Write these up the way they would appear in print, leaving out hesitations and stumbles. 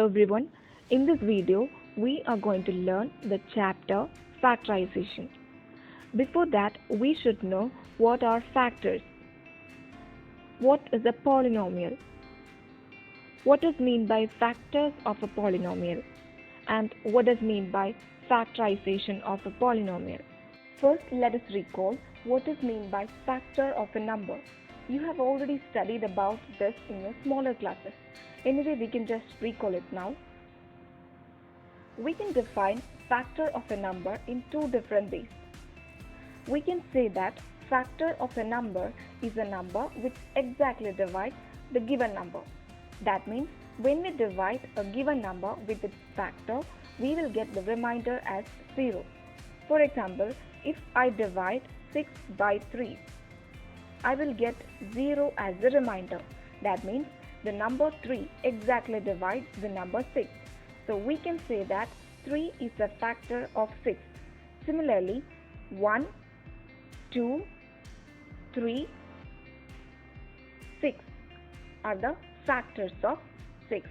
Hello everyone. In this video, we are going to learn the chapter Factorization. Before that, we should know what are factors. What is a polynomial? What is meant by factors of a polynomial? And what is meant by factorization of a polynomial? First, let us recall what is meant by factor of a number. You have already studied about this in your smaller classes. Anyway, we can just recall it now. We can define factor of a number in two different ways. We can say that factor of a number is a number which exactly divides the given number. That means when we divide a given number with its factor, we will get the remainder as 0. For example, if I divide 6 by 3, I will get 0 as the remainder. That means the number 3 exactly divides the number 6. So we can say that 3 is a factor of 6. Similarly, 1, 2, 3, 6 are the factors of 6,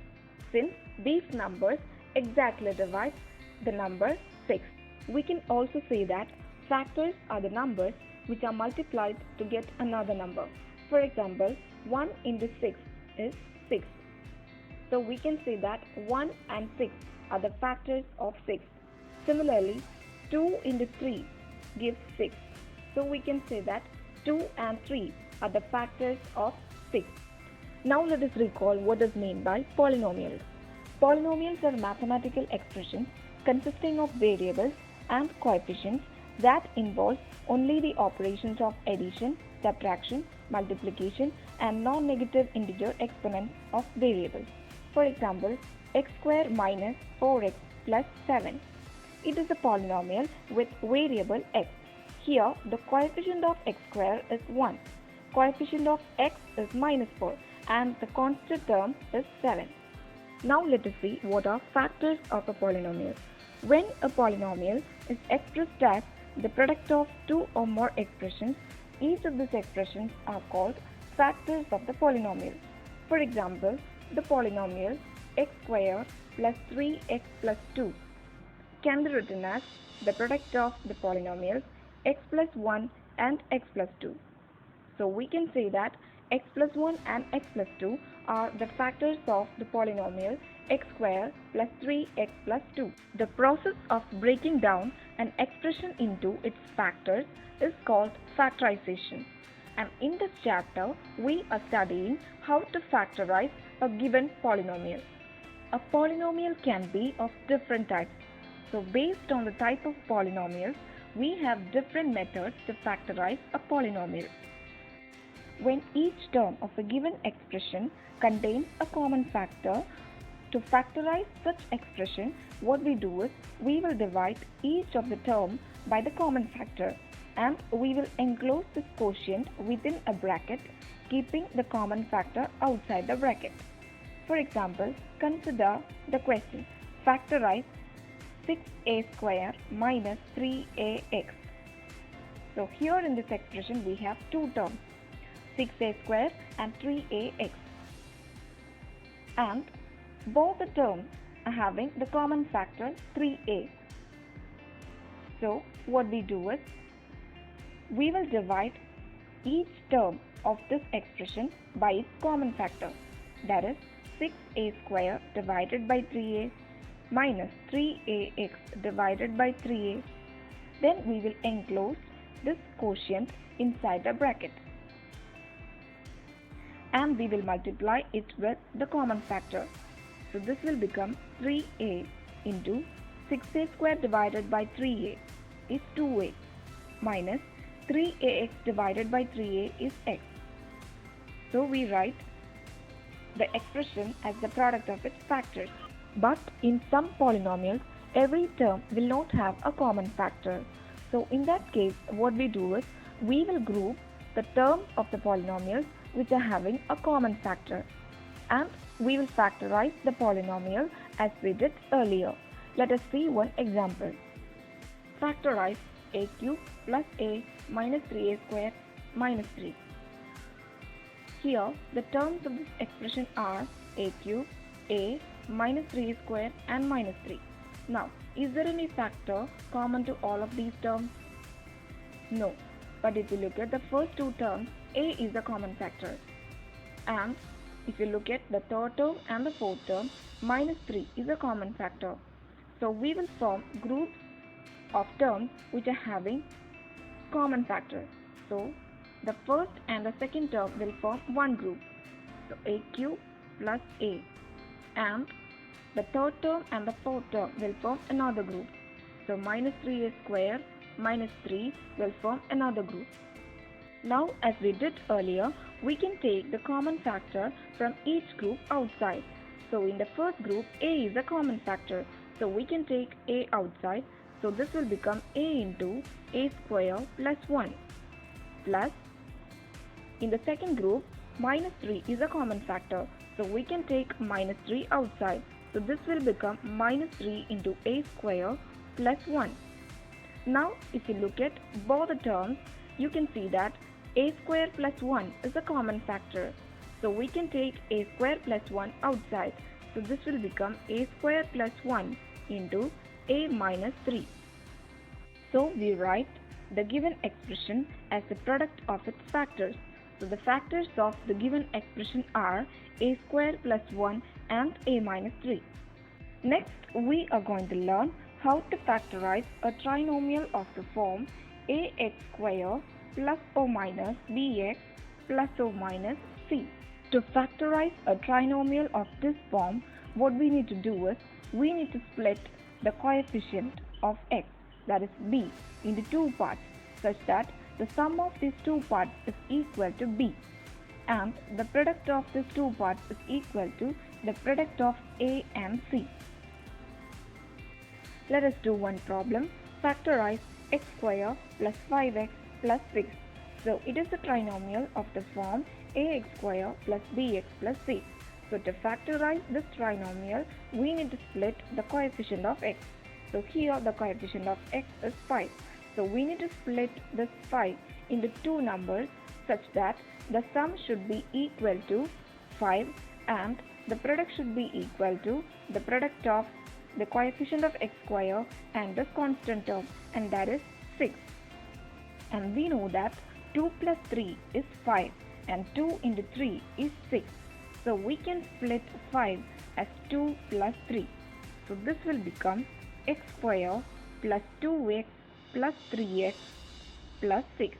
since these numbers exactly divide the number 6. We can also say that factors are the numbers which are multiplied to get another number. For example, 1 into 6 is 6. So we can say that 1 and 6 are the factors of 6. Similarly, 2 into 3 gives 6. So we can say that 2 and 3 are the factors of 6. Now let us recall what is meant by polynomials. Polynomials are mathematical expressions consisting of variables and coefficients that involve only the operations of addition, subtraction, multiplication and non-negative integer exponents of variables. For example, x square minus 4x plus 7. It is a polynomial with variable x. Here, the coefficient of x square is 1, coefficient of x is minus 4 and the constant term is 7. Now let us see what are factors of a polynomial. When a polynomial is expressed as the product of two or more expressions, each of these expressions are called factors of the polynomial. For example, the polynomial x squared plus 3x plus 2 can be written as the product of the polynomials x plus 1 and x plus 2. So we can say that x plus 1 and x plus 2 are the factors of the polynomial x squared plus 3x plus 2. The process of breaking down an expression into its factors is called factorization. And in this chapter, we are studying how to factorize a given polynomial. A polynomial can be of different types. So based on the type of polynomials, we have different methods to factorize a polynomial. When each term of a given expression contains a common factor, to factorize such expression, what we do is we will divide each of the term by the common factor and we will enclose this quotient within a bracket, keeping the common factor outside the bracket. For example, consider the question, factorize 6a square minus 3ax. So here in this expression we have two terms, 6a square and 3ax. And both the terms are having the common factor 3a. So what we do is we will divide each term of this expression by its common factor, that is 6a square divided by 3a minus 3ax divided by 3a. Then we will enclose this quotient inside the bracket and we will multiply it with the common factor. So this will become 3a into 6a square divided by 3a is 2a minus 3ax divided by 3a is x. So we write the expression as the product of its factors. But in some polynomials, every term will not have a common factor. So in that case, what we do is we will group the terms of the polynomials which are having a common factor and we will factorize the polynomial as we did earlier. Let us see one example. Factorize a cube plus a minus 3a square minus 3. Here, the terms of this expression are a cube, a minus 3 square and minus 3. Now, is there any factor common to all of these terms? No. But if you look at the first two terms, a is a common factor. And if you look at the third term and the fourth term, minus 3 is a common factor. So we will form groups of terms which are having common factors. So the first and the second term will form one group. So a cube plus a. And the third term and the fourth term will form another group. So minus 3a square minus 3 will form another group. Now, as we did earlier, we can take the common factor from each group outside. So in the first group, a is a common factor. So we can take a outside. So this will become a into a square plus 1 plus, in the second group, minus 3 is a common factor. So we can take minus 3 outside. So this will become minus 3 into a square plus 1. Now if you look at both the terms, you can see that a square plus 1 is a common factor. So we can take a square plus 1 outside. So this will become a square plus 1 into a minus 3. So we write the given expression as the product of its factors. So the factors of the given expression are a square plus 1 and a minus 3. Next, we are going to learn how to factorize a trinomial of the form ax square plus or minus bx plus or minus c. To factorize a trinomial of this form, what we need to do is, we need to split the coefficient of x, that is b, into two parts such that the sum of these two parts is equal to b and the product of these two parts is equal to the product of a and c. Let us do one problem. Factorize x square plus 5x plus 6. So it is a trinomial of the form ax square plus bx plus c. So to factorize this trinomial, we need to split the coefficient of x. So here the coefficient of x is 5. So we need to split this 5 into two numbers such that the sum should be equal to 5 and the product should be equal to the product of the coefficient of x square and this constant term, and that is 6. And we know that 2 plus 3 is 5 and 2 into 3 is 6. So we can split 5 as 2 plus 3. So this will become x square plus 2x plus 3x plus 6.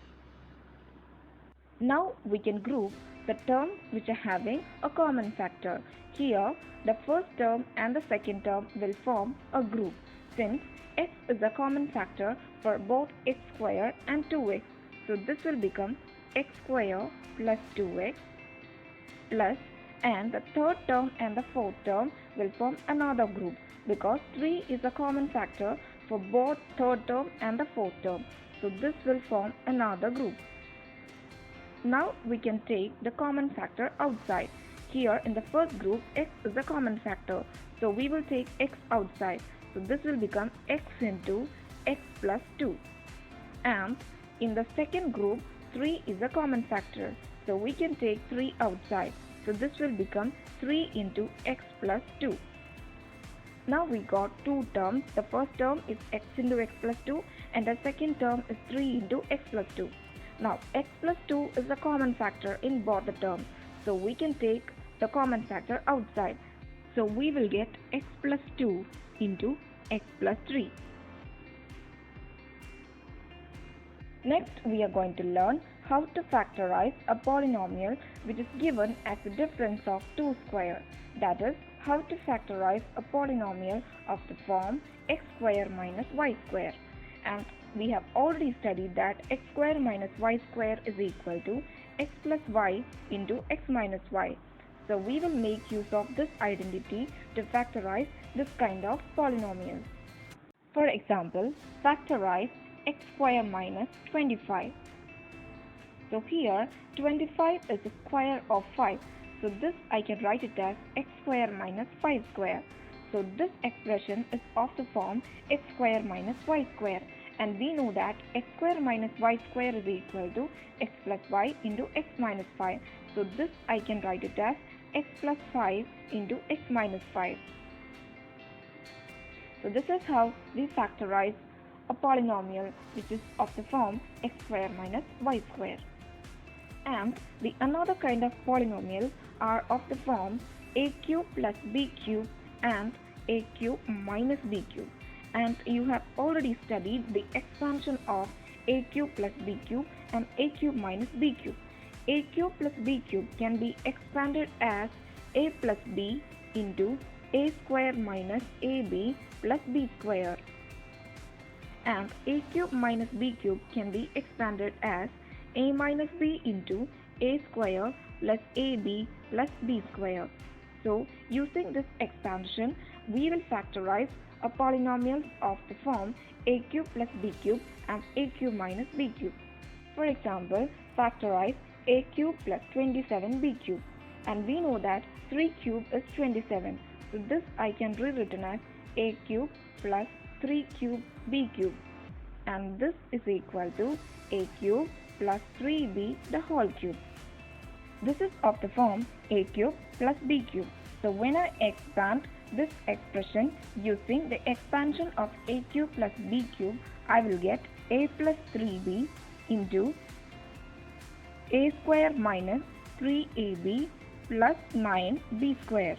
Now we can group the terms which are having a common factor. Here, the first term and the second term will form a group since x is a common factor for both x square and 2x. So this will become x square plus 2x plus, and the third term and the fourth term will form another group because 3 is a common factor for both third term and the fourth term. So this will form another group. Now we can take the common factor outside. Here in the first group, x is a common factor. So we will take x outside. So this will become x into x plus 2. And in the second group, 3 is a common factor. So we can take 3 outside. So this will become 3 into x plus 2. Now we got two terms. The first term is x into x plus 2 and the second term is 3 into x plus 2. Now x plus 2 is a common factor in both the terms. So we can take the common factor outside. So we will get x plus 2 into x plus 3. Next we are going to learn how to factorize a polynomial which is given as a difference of 2 square. That is, how to factorize a polynomial of the form x square minus y square. And we have already studied that x square minus y square is equal to x plus y into x minus y. So we will make use of this identity to factorize this kind of polynomial. For example, factorize x square minus 25. So here 25 is the square of 5. So this I can write it as x square minus 5 square. So this expression is of the form x square minus y square. And we know that x square minus y square is equal to x plus y into x minus 5. So this I can write it as x plus 5 into x minus 5. So this is how we factorize a polynomial which is of the form x square minus y square. And the another kind of polynomial are of the form a cube plus b cube and a cube minus b cube. And you have already studied the expansion of a cube plus b cube and a cube minus b cube. A cube plus b cube can be expanded as a plus b into a square minus ab plus b square. And a cube minus b cube can be expanded as a minus b into a square plus ab plus b square. So using this expansion, we will factorize a polynomial of the form a cube plus b cube and a cube minus b cube. For example, factorize a cube plus 27b cube, and we know that 3 cube is 27. So this I can rewritten as a cube plus 3 cube b cube, and this is equal to a cube plus 3b the whole cube. This is of the form a cube plus b cube. So when I expand this expression using the expansion of a cube plus b cube, I will get a plus 3b into a square minus 3ab plus 9b square.